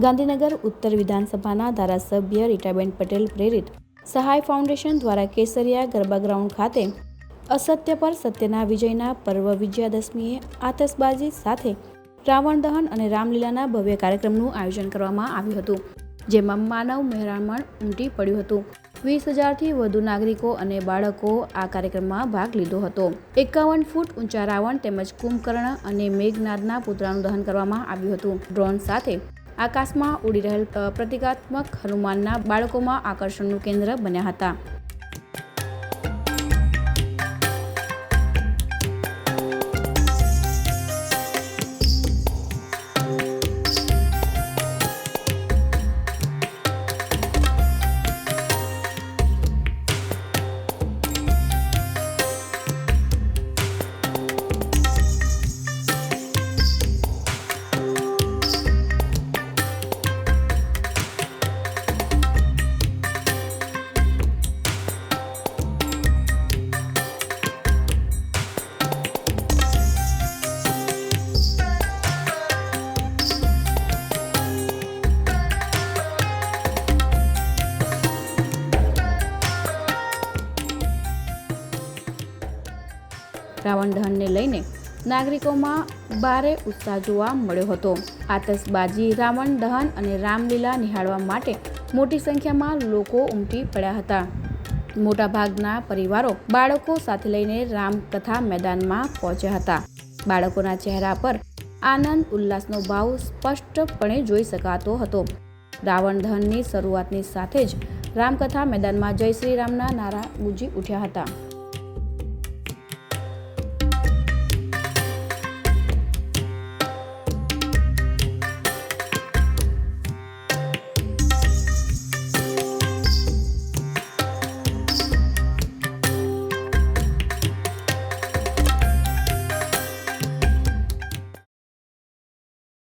ગાંધીનગર ઉત્તર વિધાનસભાના ધારાસભ્ય રીટાબેન પટેલ પ્રેરિત સહાય ફાઉન્ડેશન દ્વારા કેસરિયા ગરબા ગ્રાઉન્ડ ખાતે અસત્ય પર સત્યના વિજયના પર્વ વિજયાદશમીએ આતશબાજી સાથે રાવણ દહન અને રામલીલાના ભવ્ય કાર્યક્રમનું આયોજન કરવામાં આવ્યું હતું, જેમાં માનવ મહેરામણ ઉમટી પડ્યું હતું। 20,000થી વધુ નાગરિકો અને બાળકો આ કાર્યક્રમમાં ભાગ લીધો હતો। 51 ફૂટ ઊંચા રાવણ તેમજ કુંભકર્ણ અને મેઘનાદના પુતળાનું દહન કરવામાં આવ્યું હતું। ડ્રોન સાથે આકાશમાં ઉડી રહેલ પ્રતિકાત્મક હનુમાનના બાળકોમાં આકર્ષણનું કેન્દ્ર બન્યા હતા। રાવણ દહનને લઈને નાગરિકોમાં ભારે ઉત્સાહ જોવા મળ્યો હતો। આતશબાજી, રાવણ દહન અને રામલીલા નિહાળવા માટે મોટી સંખ્યામાં લોકો ઉમટી પડ્યા હતા। મોટાભાગના પરિવારો બાળકો સાથે લઈને રામકથા મેદાનમાં પહોંચ્યા હતા। બાળકોના ચહેરા પર આનંદ ઉલ્લાસનો ભાવ સ્પષ્ટપણે જોઈ શકાતો હતો। રાવણ દહનની શરૂઆતની સાથે જ રામકથા મેદાનમાં જય શ્રી રામના નારા ગુંજી ઉઠ્યા હતા।